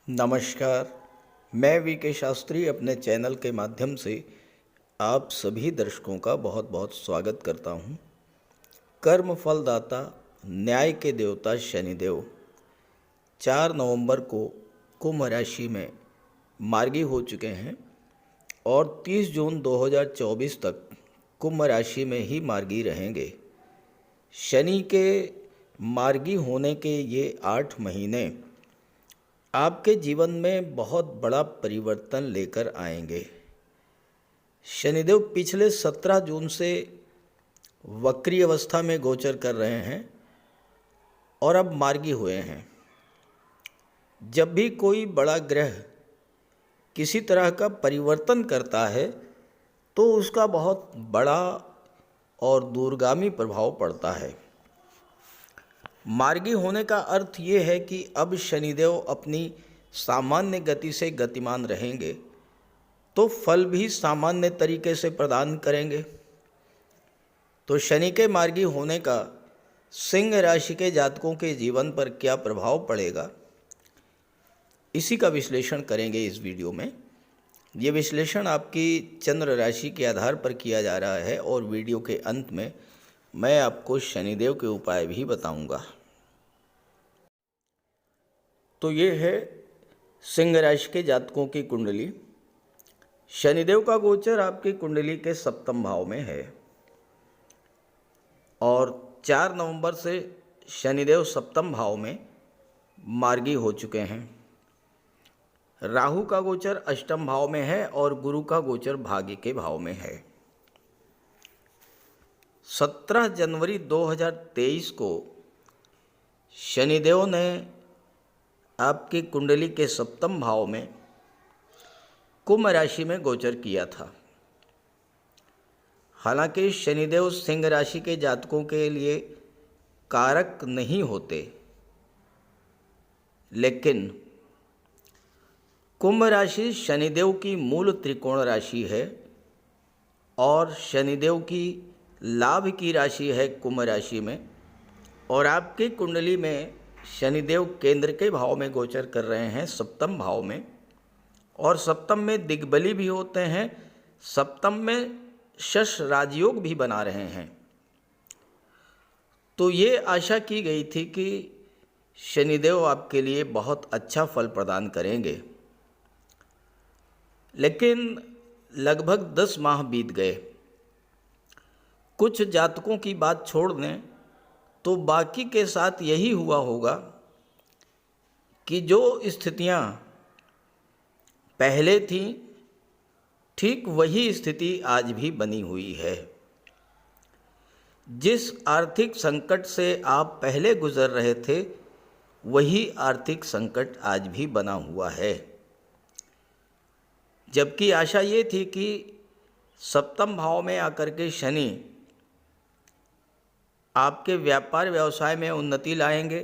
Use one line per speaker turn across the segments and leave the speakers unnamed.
नमस्कार। मैं वी शास्त्री अपने चैनल के माध्यम से आप सभी दर्शकों का बहुत बहुत स्वागत करता हूं। कर्म फलदाता न्याय के देवता शनिदेव 4 नवंबर को कुंभ राशि में मार्गी हो चुके हैं और 30 जून 2024 तक कुंभ राशि में ही मार्गी रहेंगे। शनि के मार्गी होने के ये 8 महीने आपके जीवन में बहुत बड़ा परिवर्तन लेकर आएंगे। शनिदेव पिछले 17 जून से वक्री अवस्था में गोचर कर रहे हैं और अब मार्गी हुए हैं। जब भी कोई बड़ा ग्रह किसी तरह का परिवर्तन करता है तो उसका बहुत बड़ा और दूरगामी प्रभाव पड़ता है। मार्गी होने का अर्थ ये है कि अब शनिदेव अपनी सामान्य गति से गतिमान रहेंगे तो फल भी सामान्य तरीके से प्रदान करेंगे। तो शनि के मार्गी होने का सिंह राशि के जातकों के जीवन पर क्या प्रभाव पड़ेगा, इसी का विश्लेषण करेंगे इस वीडियो में। ये विश्लेषण आपकी चंद्र राशि के आधार पर किया जा रहा है और वीडियो के अंत में मैं आपको शनिदेव के उपाय भी बताऊंगा। तो ये है सिंह राशि के जातकों की कुंडली। शनिदेव का गोचर आपकी कुंडली के सप्तम भाव में है और 4 नवंबर से शनिदेव सप्तम भाव में मार्गी हो चुके हैं। राहु का गोचर अष्टम भाव में है और गुरु का गोचर भाग्य के भाव में है। 17 जनवरी 2023 को शनिदेव ने आपकी कुंडली के सप्तम भाव में कुंभ राशि में गोचर किया था। हालांकि शनिदेव सिंह राशि के जातकों के लिए कारक नहीं होते, लेकिन कुंभ राशि शनिदेव की मूल त्रिकोण राशि है और शनिदेव की लाभ की राशि है कुंभ राशि में। और आपकी कुंडली में शनिदेव केंद्र के भाव में गोचर कर रहे हैं, सप्तम भाव में, और सप्तम में दिग्बली भी होते हैं, सप्तम में शश राजयोग भी बना रहे हैं। तो ये आशा की गई थी कि शनिदेव आपके लिए बहुत अच्छा फल प्रदान करेंगे, लेकिन लगभग 10 माह बीत गए। कुछ जातकों की बात छोड़ दें तो बाकी के साथ यही हुआ होगा कि जो स्थितियां पहले थीं ठीक वही स्थिति आज भी बनी हुई है। जिस आर्थिक संकट से आप पहले गुजर रहे थे वही आर्थिक संकट आज भी बना हुआ है। जबकि आशा ये थी कि सप्तम भाव में आकर के शनि आपके व्यापार व्यवसाय में उन्नति लाएंगे,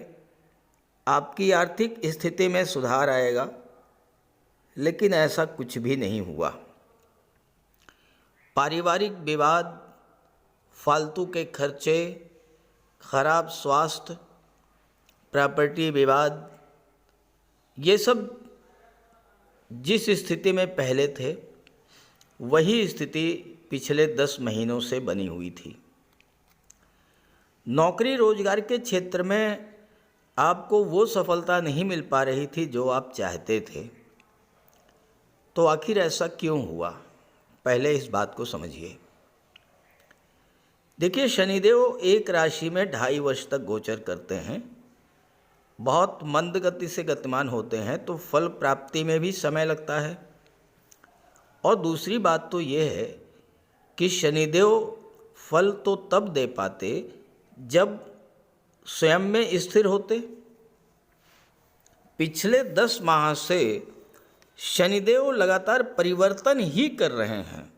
आपकी आर्थिक स्थिति में सुधार आएगा, लेकिन ऐसा कुछ भी नहीं हुआ। पारिवारिक विवाद, फालतू के खर्चे, खराब स्वास्थ्य, प्रॉपर्टी विवाद, ये सब जिस स्थिति में पहले थे वही स्थिति पिछले 10 महीनों से बनी हुई थी। नौकरी रोजगार के क्षेत्र में आपको वो सफलता नहीं मिल पा रही थी जो आप चाहते थे। तो आखिर ऐसा क्यों हुआ, पहले इस बात को समझिए। देखिए, शनिदेव एक राशि में 2.5 वर्ष तक गोचर करते हैं, बहुत मंद गति से गतिमान होते हैं, तो फल प्राप्ति में भी समय लगता है। और दूसरी बात तो ये है कि शनिदेव फल तो तब दे पाते जब स्वयं में स्थिर होते। पिछले 10 माह से शनिदेव लगातार परिवर्तन ही कर रहे हैं,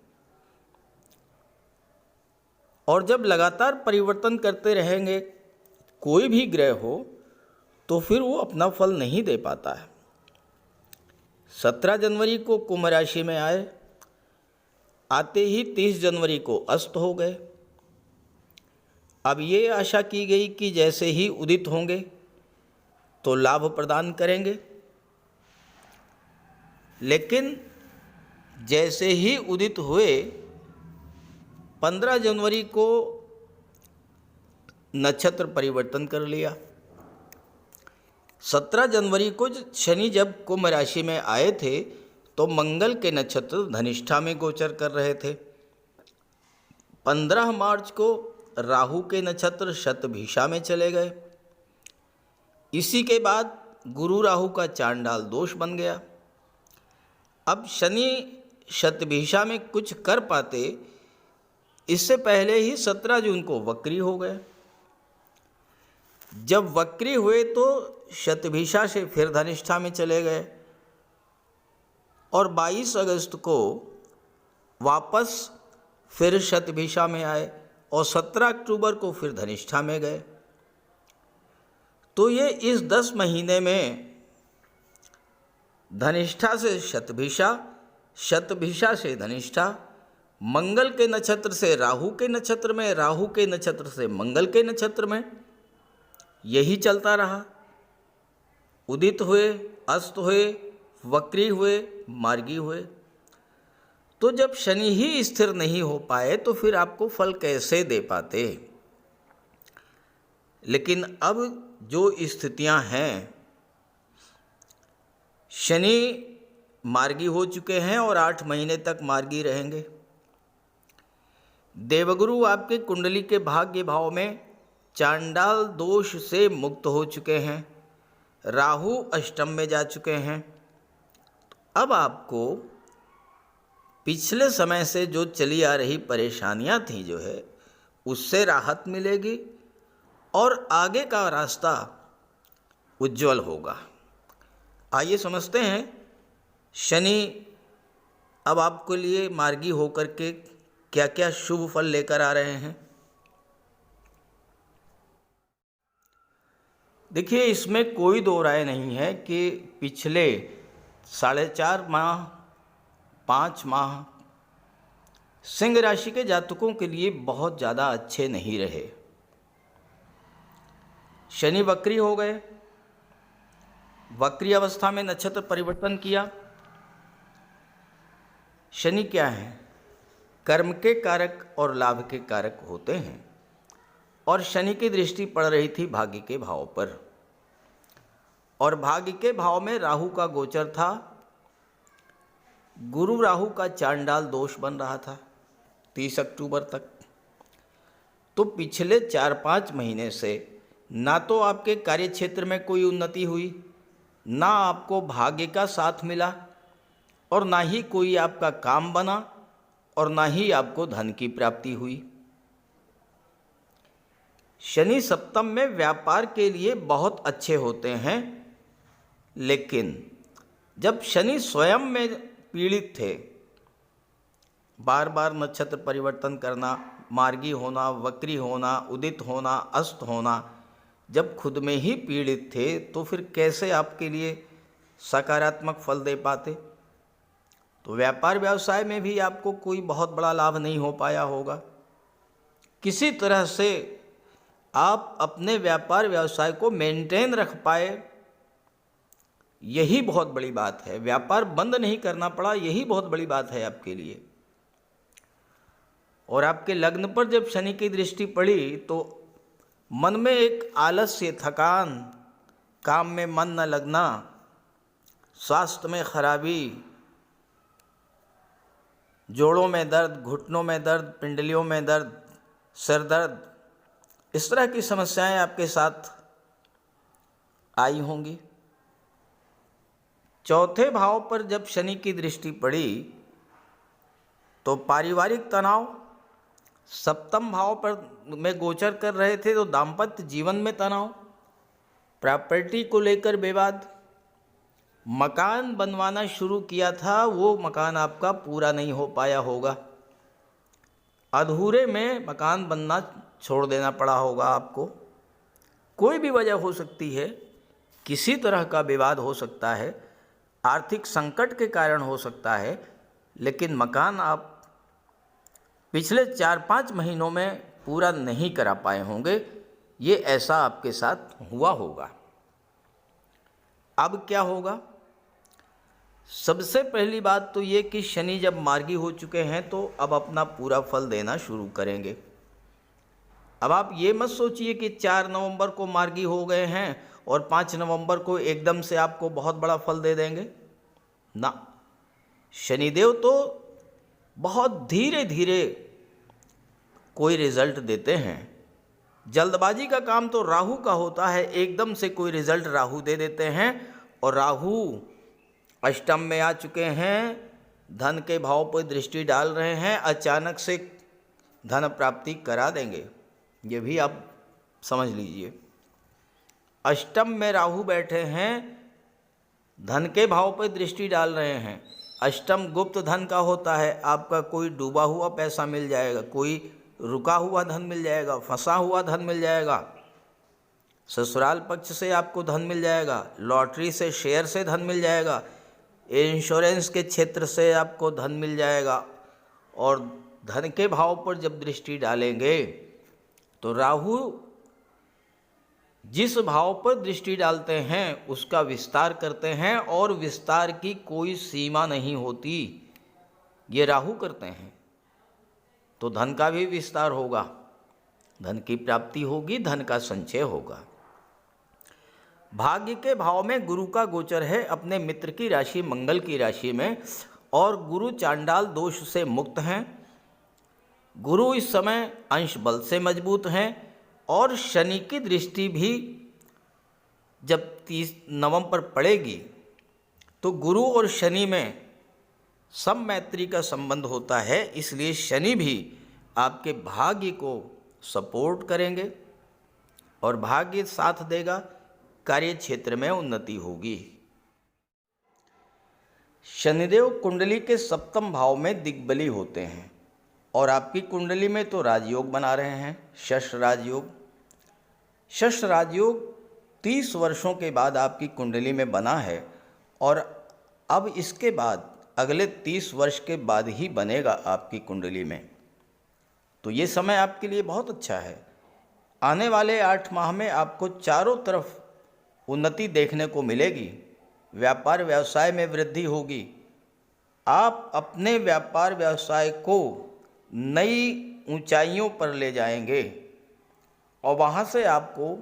और जब लगातार परिवर्तन करते रहेंगे कोई भी ग्रह हो तो फिर वो अपना फल नहीं दे पाता है। 17 जनवरी को कुंभ राशि में आए, आते ही 30 जनवरी को अस्त हो गए। अब ये आशा की गई कि जैसे ही उदित होंगे तो लाभ प्रदान करेंगे, लेकिन जैसे ही उदित हुए 15 जनवरी को नक्षत्र परिवर्तन कर लिया। 17 जनवरी को शनि जब कुंभ राशि में आए थे तो मंगल के नक्षत्र धनिष्ठा में गोचर कर रहे थे। 15 मार्च को राहु के नक्षत्र शतभिषा में चले गए। इसी के बाद गुरु राहु का चांडाल दोष बन गया। अब शनि शतभिषा में कुछ कर पाते, इससे पहले ही 17 जून को वक्री हो गए। जब वक्री हुए तो शतभिषा से फिर धनिष्ठा में चले गए और 22 अगस्त को वापस फिर शतभिषा में आए और 17 अक्टूबर को फिर धनिष्ठा में गए। तो ये इस 10 महीने में धनिष्ठा से शतभिषा, शतभिषा से धनिष्ठा, मंगल के नक्षत्र से राहु के नक्षत्र में, राहु के नक्षत्र से मंगल के नक्षत्र में, यही चलता रहा। उदित हुए, अस्त हुए, वक्री हुए, मार्गी हुए। तो जब शनि ही स्थिर नहीं हो पाए तो फिर आपको फल कैसे दे पाते। लेकिन अब जो स्थितियां हैं, शनि मार्गी हो चुके हैं और 8 महीने तक मार्गी रहेंगे। देवगुरु आपके कुंडली के भाग्य भाव में चांडाल दोष से मुक्त हो चुके हैं। राहु अष्टम में जा चुके हैं। अब आपको पिछले समय से जो चली आ रही परेशानियां थी जो है उससे राहत मिलेगी और आगे का रास्ता उज्जवल होगा। आइए समझते हैं शनि अब आपके लिए मार्गी होकर के क्या क्या शुभ फल लेकर आ रहे हैं। देखिए, इसमें कोई दो राय नहीं है कि पिछले 4.5 माह 5 माह सिंह राशि के जातकों के लिए बहुत ज़्यादा अच्छे नहीं रहे। शनि वक्री हो गए, वक्री अवस्था में नक्षत्र परिवर्तन किया। शनि क्या है? कर्म के कारक और लाभ के कारक होते हैं और शनि की दृष्टि पड़ रही थी भाग्य के भाव पर और भाग्य के भाव में राहु का गोचर था। गुरु राहु का चांडाल दोष बन रहा था 30 अक्टूबर तक। तो पिछले 4-5 महीने से ना तो आपके कार्य क्षेत्र में कोई उन्नति हुई, ना आपको भाग्य का साथ मिला और ना ही कोई आपका काम बना और ना ही आपको धन की प्राप्ति हुई। शनि सप्तम में व्यापार के लिए बहुत अच्छे होते हैं, लेकिन जब शनि स्वयं में पीड़ित थे, बार बार नक्षत्र परिवर्तन करना, मार्गी होना, वक्री होना, उदित होना, अस्त होना, जब खुद में ही पीड़ित थे तो फिर कैसे आपके लिए सकारात्मक फल दे पाते। तो व्यापार व्यवसाय में भी आपको कोई बहुत बड़ा लाभ नहीं हो पाया होगा। किसी तरह से आप अपने व्यापार व्यवसाय को मेंटेन रख पाए, यही बहुत बड़ी बात है। व्यापार बंद नहीं करना पड़ा, यही बहुत बड़ी बात है आपके लिए। और आपके लग्न पर जब शनि की दृष्टि पड़ी तो मन में एक आलस्य, थकान, काम में मन न लगना, स्वास्थ्य में खराबी, जोड़ों में दर्द, घुटनों में दर्द, पिंडलियों में दर्द, सिर दर्द, इस तरह की समस्याएं आपके साथ आई होंगी। चौथे भाव पर जब शनि की दृष्टि पड़ी तो पारिवारिक तनाव, सप्तम भाव पर में गोचर कर रहे थे तो दाम्पत्य जीवन में तनाव, प्रॉपर्टी को लेकर विवाद, मकान बनवाना शुरू किया था वो मकान आपका पूरा नहीं हो पाया होगा, अधूरे में मकान बनना छोड़ देना पड़ा होगा आपको। कोई भी वजह हो सकती है, किसी तरह का विवाद हो सकता है, आर्थिक संकट के कारण हो सकता है, लेकिन मकान आप पिछले 4-5 महीनों में पूरा नहीं करा पाए होंगे। ये ऐसा आपके साथ हुआ होगा। अब क्या होगा? सबसे पहली बात तो ये कि शनि जब मार्गी हो चुके हैं तो अब अपना पूरा फल देना शुरू करेंगे। अब आप ये मत सोचिए कि 4 नवंबर को मार्गी हो गए हैं और 5 नवंबर को एकदम से आपको बहुत बड़ा फल दे देंगे ना। शनिदेव तो बहुत धीरे धीरे कोई रिजल्ट देते हैं। जल्दबाजी का काम तो राहु का होता है, एकदम से कोई रिजल्ट राहु दे देते हैं। और राहु अष्टम में आ चुके हैं, धन के भाव पर दृष्टि डाल रहे हैं, अचानक से धन प्राप्ति करा देंगे। ये भी आप समझ लीजिए। अष्टम में राहु बैठे हैं, धन के भाव पर दृष्टि डाल रहे हैं। अष्टम गुप्त धन का होता है, आपका कोई डूबा हुआ पैसा मिल जाएगा, कोई रुका हुआ धन मिल जाएगा, फंसा हुआ धन मिल जाएगा, ससुराल पक्ष से आपको धन मिल जाएगा, लॉटरी से शेयर से धन मिल जाएगा, इंश्योरेंस के क्षेत्र से आपको धन मिल जाएगा। और धन के भाव पर जब दृष्टि डालेंगे तो राहु जिस भाव पर दृष्टि डालते हैं उसका विस्तार करते हैं, और विस्तार की कोई सीमा नहीं होती, ये राहु करते हैं। तो धन का भी विस्तार होगा, धन की प्राप्ति होगी, धन का संचय होगा। भाग्य के भाव में गुरु का गोचर है अपने मित्र की राशि मंगल की राशि में, और गुरु चांडाल दोष से मुक्त हैं। गुरु इस समय अंश बल से मजबूत हैं, और शनि की दृष्टि भी जब 30 नवंबर पड़ेगी तो गुरु और शनि में सममैत्री का संबंध होता है, इसलिए शनि भी आपके भाग्य को सपोर्ट करेंगे और भाग्य साथ देगा, कार्य क्षेत्र में उन्नति होगी। शनिदेव कुंडली के सप्तम भाव में दिग्बली होते हैं, और आपकी कुंडली में तो राजयोग बना रहे हैं, शश राजयोग। शश राजयोग 30 वर्षों के बाद आपकी कुंडली में बना है, और अब इसके बाद अगले 30 वर्ष के बाद ही बनेगा आपकी कुंडली में। तो ये समय आपके लिए बहुत अच्छा है। आने वाले 8 माह में आपको चारों तरफ उन्नति देखने को मिलेगी। व्यापार व्यवसाय में वृद्धि होगी। आप अपने व्यापार व्यवसाय को नई ऊंचाइयों पर ले जाएंगे, और वहाँ से आपको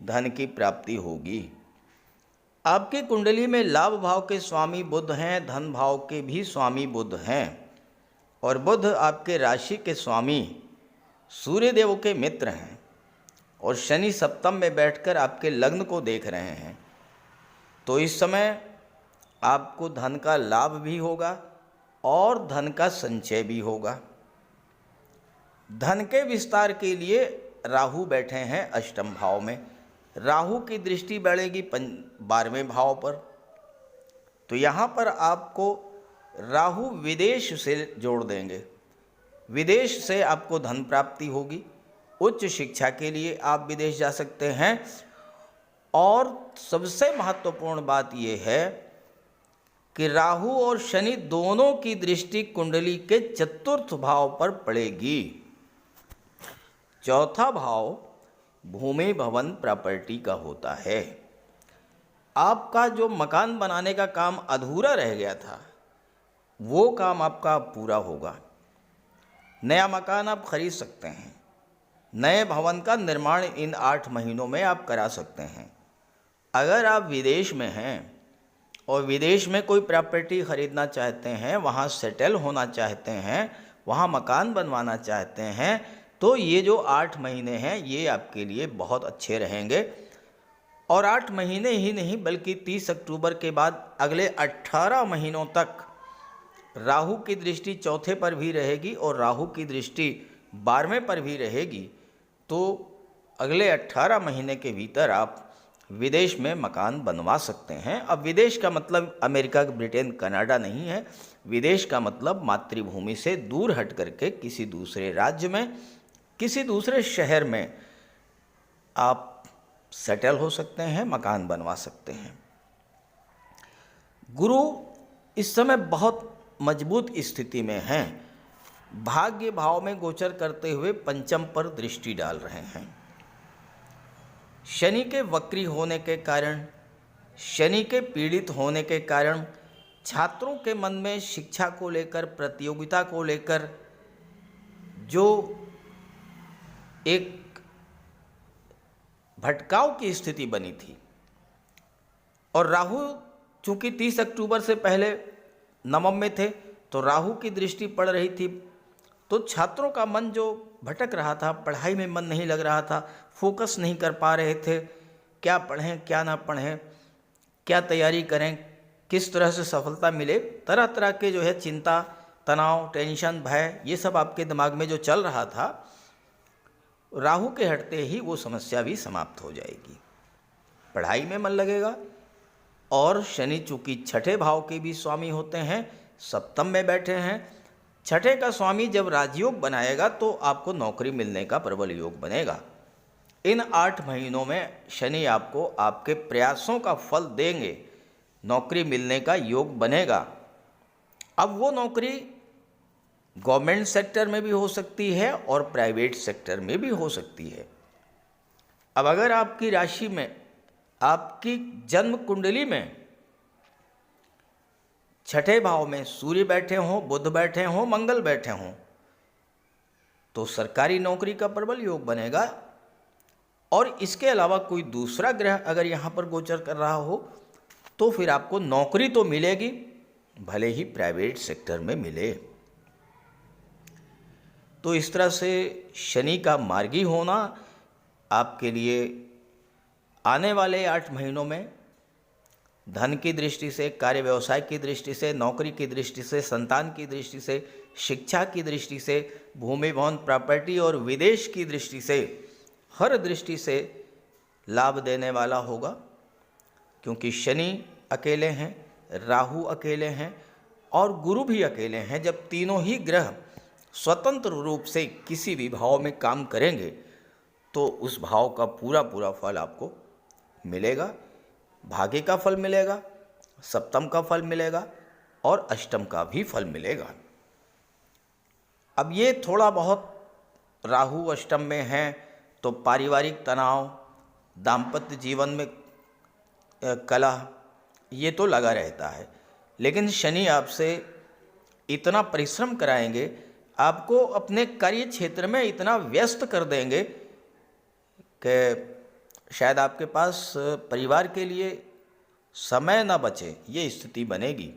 धन की प्राप्ति होगी। आपकी कुंडली में लाभ भाव के स्वामी बुध हैं, धन भाव के भी स्वामी बुध हैं, और बुध आपके राशि के स्वामी सूर्य देव के मित्र हैं, और शनि सप्तम में बैठकर आपके लग्न को देख रहे हैं। तो इस समय आपको धन का लाभ भी होगा और धन का संचय भी होगा। धन के विस्तार के लिए राहु बैठे हैं अष्टम भाव में। राहु की दृष्टि बढ़ेगी 12वें भाव पर। तो यहाँ पर आपको राहु विदेश से जोड़ देंगे। विदेश से आपको धन प्राप्ति होगी। उच्च शिक्षा के लिए आप विदेश जा सकते हैं। और सबसे महत्वपूर्ण बात यह है कि राहु और शनि दोनों की दृष्टि कुंडली के चतुर्थ भाव पर पड़ेगी। चौथा भाव भूमि भवन प्रॉपर्टी का होता है। आपका जो मकान बनाने का काम अधूरा रह गया था, वो काम आपका पूरा होगा। नया मकान आप खरीद सकते हैं। नए भवन का निर्माण इन 8 महीनों में आप करा सकते हैं। अगर आप विदेश में हैं और विदेश में कोई प्रॉपर्टी खरीदना चाहते हैं, वहाँ सेटल होना चाहते हैं, वहाँ मकान बनवाना चाहते हैं, तो ये जो 8 महीने हैं ये आपके लिए बहुत अच्छे रहेंगे। और 8 महीने ही नहीं बल्कि 30 अक्टूबर के बाद अगले 18 महीनों तक राहु की दृष्टि चौथे पर भी रहेगी और राहु की दृष्टि 12वें पर भी रहेगी। तो अगले 18 महीने के भीतर आप विदेश में मकान बनवा सकते हैं। अब विदेश का मतलब अमेरिका, ब्रिटेन, कनाडा नहीं है। विदेश का मतलब मातृभूमि से दूर हट करके किसी दूसरे राज्य में, किसी दूसरे शहर में आप सेटल हो सकते हैं, मकान बनवा सकते हैं। गुरु इस समय बहुत मजबूत स्थिति में हैं। भाग्य भाव में गोचर करते हुए पंचम पर दृष्टि डाल रहे हैं। शनि के वक्री होने के कारण, शनि के पीड़ित होने के कारण छात्रों के मन में शिक्षा को लेकर, प्रतियोगिता को लेकर जो एक भटकाव की स्थिति बनी थी, और राहु चूंकि 30 अक्टूबर से पहले नवम में थे तो राहु की दृष्टि पड़ रही थी, तो छात्रों का मन जो भटक रहा था, पढ़ाई में मन नहीं लग रहा था, फोकस नहीं कर पा रहे थे, क्या पढ़ें क्या ना पढ़ें, क्या तैयारी करें, किस तरह से सफलता मिले, तरह तरह के जो है चिंता, तनाव, टेंशन, भय, ये सब आपके दिमाग में जो चल रहा था, राहु के हटते ही वो समस्या भी समाप्त हो जाएगी, पढ़ाई में मन लगेगा। और शनि चूंकि छठे भाव के भी स्वामी होते हैं, सप्तम में बैठे हैं, छठे का स्वामी जब राजयोग बनाएगा तो आपको नौकरी मिलने का प्रबल योग बनेगा। इन 8 महीनों में शनि आपको आपके प्रयासों का फल देंगे, नौकरी मिलने का योग बनेगा। अब वो नौकरी गवर्नमेंट सेक्टर में भी हो सकती है और प्राइवेट सेक्टर में भी हो सकती है। अब अगर आपकी राशि में, आपकी जन्म कुंडली में छठे भाव में सूर्य बैठे हों, बुध बैठे हों, मंगल बैठे हों, तो सरकारी नौकरी का प्रबल योग बनेगा। और इसके अलावा कोई दूसरा ग्रह अगर यहाँ पर गोचर कर रहा हो तो फिर आपको नौकरी तो मिलेगी, भले ही प्राइवेट सेक्टर में मिले। तो इस तरह से शनि का मार्गी होना आपके लिए आने वाले 8 महीनों में धन की दृष्टि से, कार्य व्यवसाय की दृष्टि से, नौकरी की दृष्टि से, संतान की दृष्टि से, शिक्षा की दृष्टि से, भूमि भवन प्रॉपर्टी और विदेश की दृष्टि से, हर दृष्टि से लाभ देने वाला होगा। क्योंकि शनि अकेले हैं, राहु अकेले हैं और गुरु भी अकेले हैं। जब तीनों ही ग्रह स्वतंत्र रूप से किसी भी भाव में काम करेंगे तो उस भाव का पूरा पूरा फल आपको मिलेगा। भाग्य का फल मिलेगा, सप्तम का फल मिलेगा और अष्टम का भी फल मिलेगा। अब ये थोड़ा बहुत राहु अष्टम में है तो पारिवारिक तनाव, दाम्पत्य जीवन में कलह, ये तो लगा रहता है। लेकिन शनि आपसे इतना परिश्रम कराएंगे, आपको अपने कार्य क्षेत्र में इतना व्यस्त कर देंगे कि शायद आपके पास परिवार के लिए समय ना बचे, ये स्थिति बनेगी।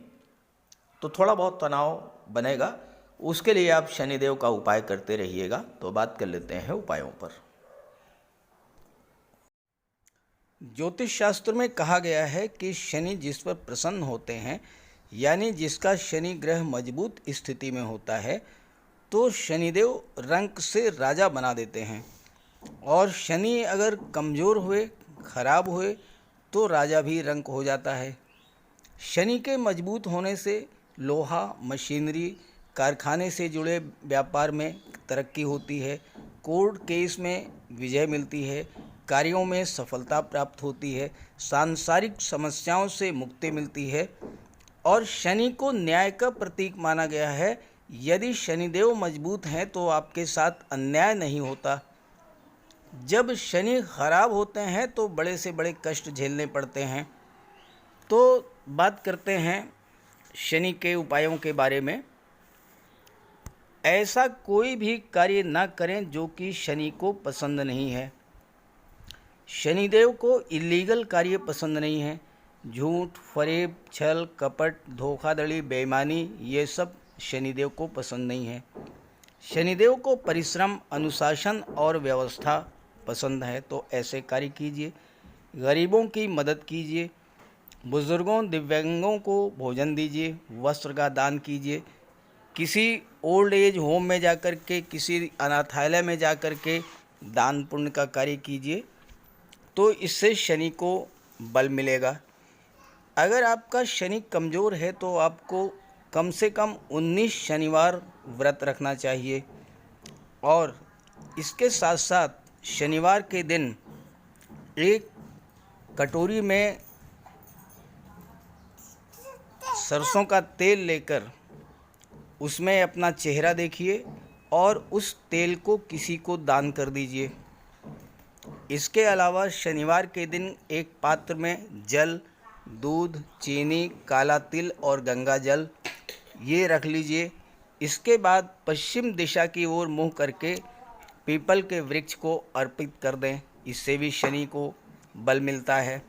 तो थोड़ा बहुत तनाव बनेगा, उसके लिए आप शनिदेव का उपाय करते रहिएगा। तो बात कर लेते हैं उपायों पर। ज्योतिष शास्त्र में कहा गया है कि शनि जिस पर प्रसन्न होते हैं, यानी जिसका शनि ग्रह मजबूत स्थिति में होता है, तो शनिदेव रंक से राजा बना देते हैं। और शनि अगर कमज़ोर हुए, खराब हुए, तो राजा भी रंक हो जाता है। शनि के मजबूत होने से लोहा, मशीनरी, कारखाने से जुड़े व्यापार में तरक्की होती है, कोर्ट केस में विजय मिलती है, कार्यों में सफलता प्राप्त होती है, सांसारिक समस्याओं से मुक्ति मिलती है। और शनि को न्याय का प्रतीक माना गया है। यदि शनिदेव मजबूत हैं तो आपके साथ अन्याय नहीं होता। जब शनि खराब होते हैं तो बड़े से बड़े कष्ट झेलने पड़ते हैं। तो बात करते हैं शनि के उपायों के बारे में। ऐसा कोई भी कार्य ना करें जो कि शनि को पसंद नहीं है। शनिदेव को इलीगल कार्य पसंद नहीं है। झूठ, फरेब, छल, कपट, धोखाधड़ी, बेईमानी, ये सब शनिदेव को पसंद नहीं है। शनिदेव को परिश्रम, अनुशासन और व्यवस्था पसंद है। तो ऐसे कार्य कीजिए। गरीबों की मदद कीजिए, बुजुर्गों, दिव्यांगों को भोजन दीजिए, वस्त्र का दान कीजिए, किसी ओल्ड एज होम में जाकर के, किसी अनाथालय में जाकर के दान पुण्य का कार्य कीजिए। तो इससे शनि को बल मिलेगा। अगर आपका शनि कमज़ोर है तो आपको कम से कम 19 शनिवार व्रत रखना चाहिए। और इसके साथ साथ शनिवार के दिन एक कटोरी में सरसों का तेल लेकर उसमें अपना चेहरा देखिए और उस तेल को किसी को दान कर दीजिए। इसके अलावा शनिवार के दिन एक पात्र में जल, दूध, चीनी, काला तिल और गंगा जल ये रख लीजिए। इसके बाद पश्चिम दिशा की ओर मुँह करके पीपल के वृक्ष को अर्पित कर दें। इससे भी शनि को बल मिलता है।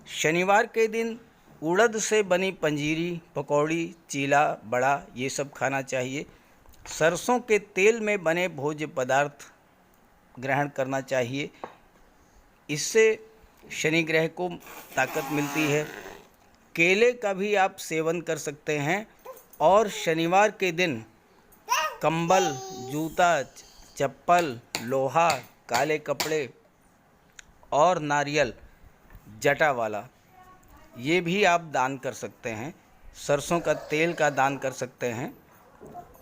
शनिवार के दिन उड़द से बनी पंजीरी, पकौड़ी, चीला, बड़ा ये सब खाना चाहिए। सरसों के तेल में बने भोज्य पदार्थ ग्रहण करना चाहिए। इससे शनि ग्रह को ताकत मिलती है। केले का भी आप सेवन कर सकते हैं। और शनिवार के दिन कंबल, जूता, चप्पल, लोहा, काले कपड़े और नारियल जटा वाला ये भी आप दान कर सकते हैं। सरसों का तेल का दान कर सकते हैं।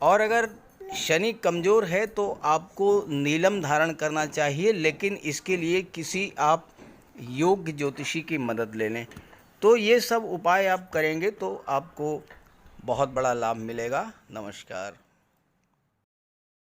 और अगर शनि कमज़ोर है तो आपको नीलम धारण करना चाहिए, लेकिन इसके लिए किसी आप योग्य ज्योतिषी की मदद ले लें। तो ये सब उपाय आप करेंगे तो आपको बहुत बड़ा लाभ मिलेगा। नमस्कार।